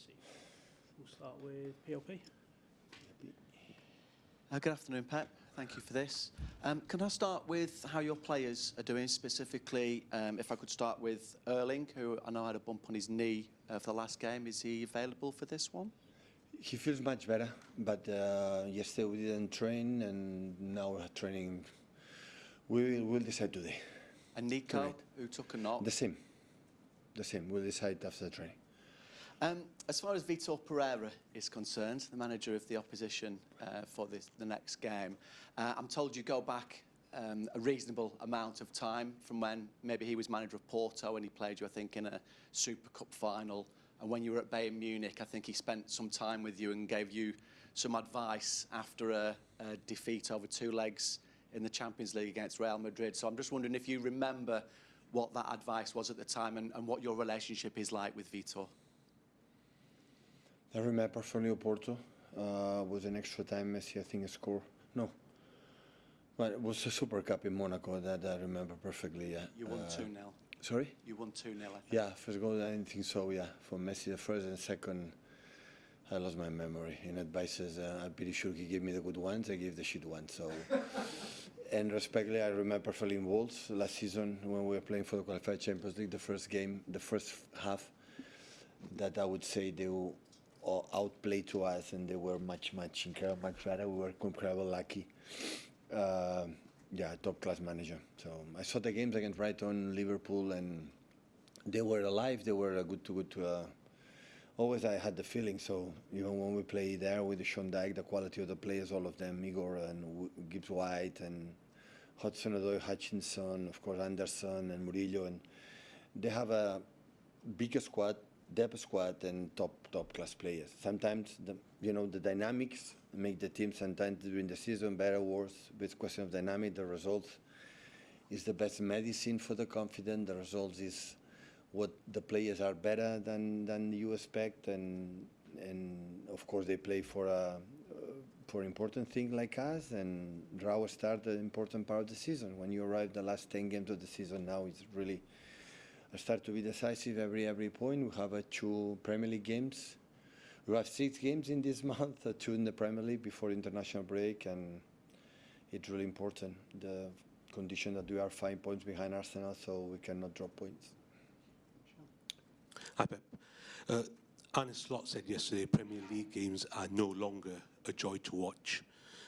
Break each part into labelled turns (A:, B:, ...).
A: received? We'll start with PLP.
B: Good afternoon, Pep. Thank you for this. Can I start with how your players are doing, specifically if I could start with Erling, who I know had a bump on his knee for the last game. Is he available for this one?
C: He feels much better, but yesterday we didn't train, and now we're training. We'll decide today.
B: And Nico, who took a knock?
C: The same. We'll decide after the training.
B: As far as Vitor Pereira is concerned, the manager of the opposition for the next game, I'm told you go back a reasonable amount of time from when maybe he was manager of Porto and he played you, I think, in a Super Cup final. And when you were at Bayern Munich, I think he spent some time with you and gave you some advice after a defeat over 2 legs in the Champions League against Real Madrid. So I'm just wondering if you remember what that advice was at the time and what your relationship is like with Vitor.
C: I remember perfectly Porto. Was an extra time Messi, I think, scored. No. But it was a Super Cup in Monaco that I remember perfectly, yeah.
B: You won 2-0.
C: Sorry?
B: You won 2-0, I think.
C: Yeah, first goal, I didn't think so, yeah. For Messi, the first and second, I lost my memory. In advices, I'm pretty sure he gave me the good ones, I gave the shit ones, so... And respectfully, I remember perfectly in Wolves last season when we were playing for the Qualified Champions League, the first game, the first half, that I would say they will outplay to us, and they were much better. We were incredibly lucky. Yeah, top class manager. So I saw the games against Brighton, Liverpool, and they were alive. They were good to. Always I had the feeling. So even when we play there with the Sean Dyche, the quality of the players, all of them, Igor and Gibbs White and Hudson-Odoi, Hutchinson, of course Anderson and Murillo, and they have a bigger squad, depth squad, and top class players. Sometimes the dynamics make the team sometimes during the season better or worse. But it's a question of dynamic. The results is the best medicine for the confidence. The results is what the players are better than you expect, and of course they play for important thing like us, and draw start the important part of the season. When you arrive the last 10 games of the season, now it's really start to be decisive every point. We have 2 Premier League games. We have 6 games in this month, 2 in the Premier League before international break, and it's really important. The condition that we are 5 points behind Arsenal, so we cannot drop points.
D: Hi, Pep. Arne Slot said yesterday Premier League games are no longer a joy to watch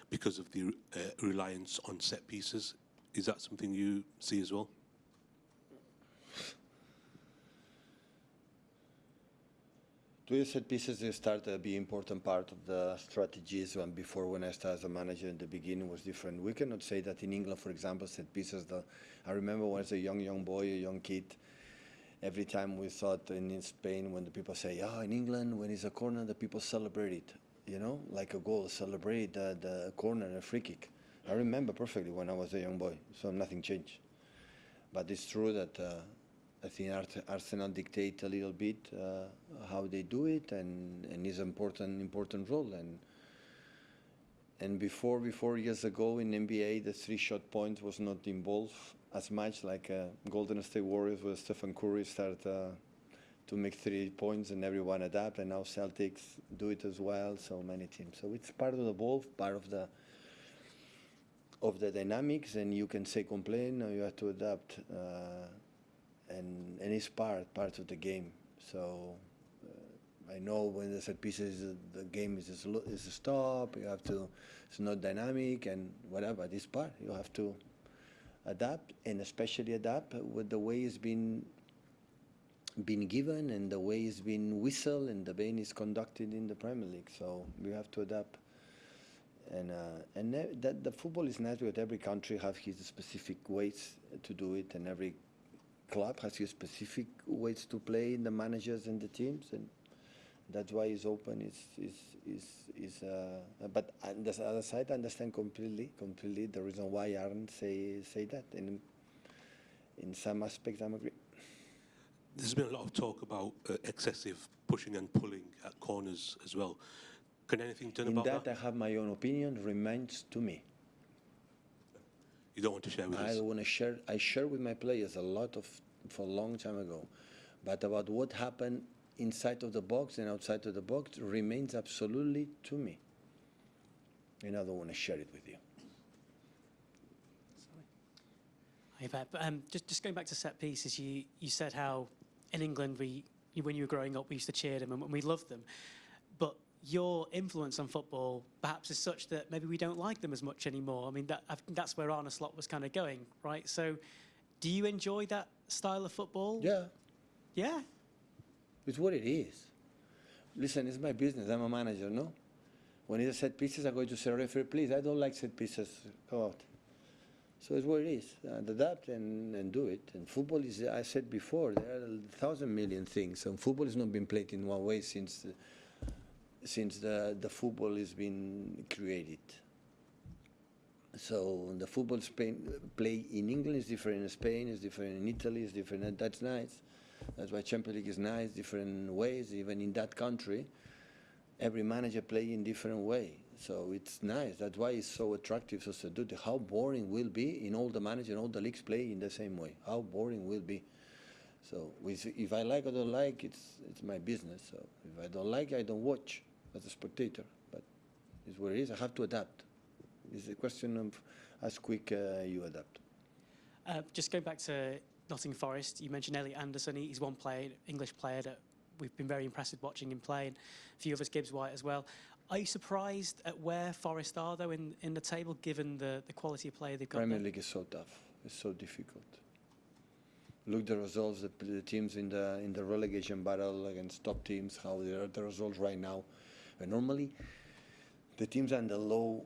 D: because of the reliance on set pieces. Is that something you see as well?
C: To set pieces, they start to be important part of the strategies. And before, when I started as a manager in the beginning, was different. We cannot say that in England, for example, set pieces. I remember when I was a young boy, a young kid. Every time we thought in Spain, when the people say, in England, when it's a corner, the people celebrate it, like a goal, celebrate the corner, a free kick. I remember perfectly when I was a young boy, so nothing changed. But it's true that I think Arsenal dictate a little bit how they do it, and it's an important role. And before years ago in NBA, the 3-shot point was not involved as much like Golden State Warriors, where Stephen Curry started to make 3 points and everyone adapt, and now Celtics do it as well. So many teams. So it's part of the ball, part of the dynamics, and you can say complain, or you have to adapt. And it's part of the game. So I know when the set pieces, the game is a stop. You have to. It's not dynamic and whatever. This part you have to adapt, and especially adapt with the way it's been given and the way it's been whistled and the way it's conducted in the Premier League. So we have to adapt. And that the football is natural. Every country has his specific ways to do it, and every club has his specific ways to play in the managers and the teams, and that's why it's open. But on the other side, I understand completely the reason why Aaron say that, and in some aspects, I'm agree.
D: There's been a lot of talk about excessive pushing and pulling at corners as well. Can anything done about that?
C: In that, I have my own opinion. Remains to me.
D: You don't want to share with us?
C: I don't want to share. I share with my players for a long time ago, but about what happened inside of the box and outside of the box remains absolutely to me. And I don't want to share it with you.
A: Hi, Pep. Just going back to set pieces, you said how in England when you were growing up we used to cheer them and we loved them, but your influence on football perhaps is such that maybe we don't like them as much anymore. I mean, I think that's where Arne Slot was kind of going, right? So, do you enjoy that style of football?
C: Yeah.
A: Yeah.
C: It's what it is. Listen, it's my business. I'm a manager, no? When it's a set pieces, I'm going to say, referee, please, I don't like set pieces. Go out. So it's what it is. Adapt and do it. And football is, I said before, there are 1,000 million things. And football has not been played in one way since the football has been created. So the football play in England is different in Spain, is different in Italy, is different, and that's nice. That's why Champions League is nice, different ways, even in that country. Every manager play in different way. So it's nice. That's why it's so attractive, so seductive. How boring will be in all the managers and all the leagues play in the same way. How boring will be. So if I like or don't like, it's my business. So if I don't like, I don't watch as a spectator. But it's what it is. I have to adapt. It's a question of as quick you adapt.
A: Just going back to Nottingham Forest, you mentioned Elliot Anderson. He's one player, English player that we've been very impressed with watching him play, and a few others, Gibbs White as well. Are you surprised at where Forest are, though, in the table, given the quality of player they've got?
C: Premier
A: there?
C: League is so tough. It's so difficult. Look the results, the teams in the relegation battle against top teams, how they are the results right now. And normally, the teams are in the low,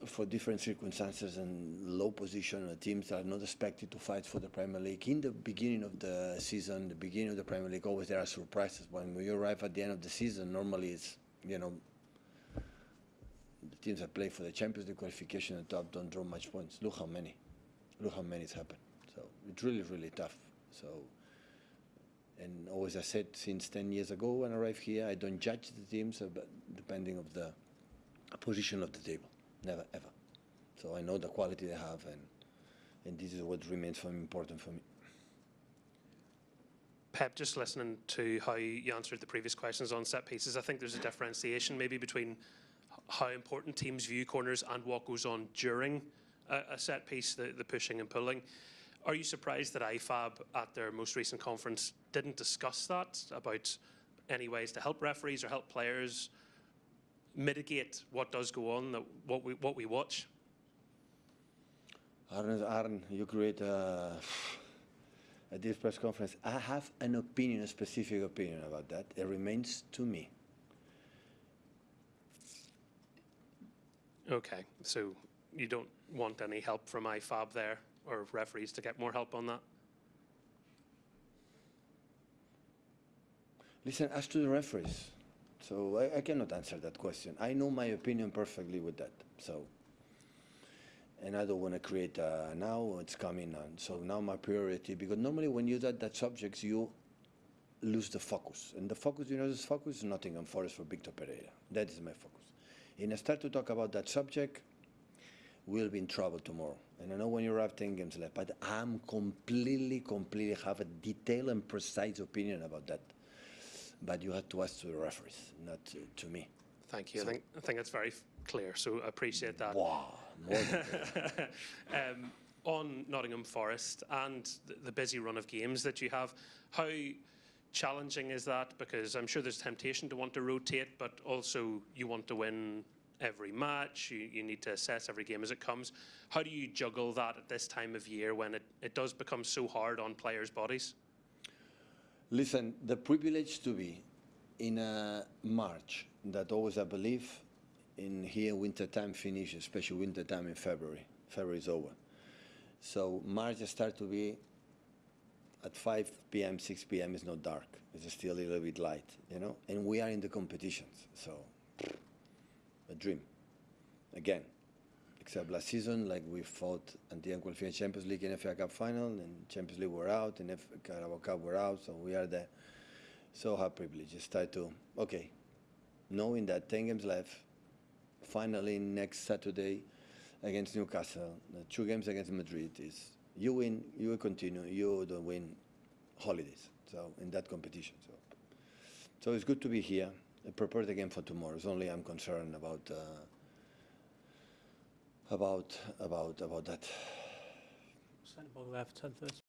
C: for different circumstances and low position, teams are not expected to fight for the Premier League. In the beginning of the season, the beginning of the Premier League, always there are surprises. When you arrive at the end of the season, normally it's, the teams that play for the Champions League qualification at the top don't draw much points. Look how many it's happened. So it's really, really tough. So, and always I said, since 10 years ago when I arrived here, I don't judge the teams depending of the position of the table. Never, ever. So I know the quality they have, and this is what remains important for me.
E: Pep, just listening to how you answered the previous questions on set pieces, I think there's a differentiation maybe between how important teams view corners and what goes on during a set piece, the pushing and pulling. Are you surprised that IFAB at their most recent conference didn't discuss that, about any ways to help referees or help players mitigate what does go on, what we watch?
C: Arne, you create at this press conference. I have an opinion, a specific opinion about that. It remains to me.
E: Okay, so you don't want any help from IFAB there, or referees to get more help on that?
C: Listen, as to the referees, so I cannot answer that question. I know my opinion perfectly with that. So, and I don't want to create now it's coming on. So now my priority, because normally when you do that subjects, you lose the focus. And the focus, this focus is Nottingham Forest for Victor Pereira. That is my focus. And I start to talk about that subject, we'll be in trouble tomorrow. And I know when you have 10 games left, but I'm completely have a detailed and precise opinion about that. But you have to ask to the referees, not to me.
E: Thank you.
C: So,
E: I think that's very clear, so I appreciate that.
C: Wow, more than
E: on Nottingham Forest and the busy run of games that you have, how challenging is that? Because I'm sure there's temptation to want to rotate, but also you want to win every match. You need to assess every game as it comes. How do you juggle that at this time of year when it does become so hard on players' bodies?
C: Listen, the privilege to be in March, that always I believe in here winter time finishes, especially winter time in February. February is over. So March start to be at 5 p.m., 6 p.m. is not dark. It's still a little bit light, and we are in the competitions. So a dream. Again, except last season, like we fought at the qualification Champions League and FA Cup final, and Champions League were out, and Carabao Cup were out, so we are there. So how privileged. Start to, okay, knowing that 10 games left, finally next Saturday against Newcastle, the 2 games against Madrid is, you win, you will continue, you don't win, holidays, so in that competition. So So it's good to be here, prepare the game for tomorrow. It's only I'm concerned about that.
F: Centre ball there for 10 first.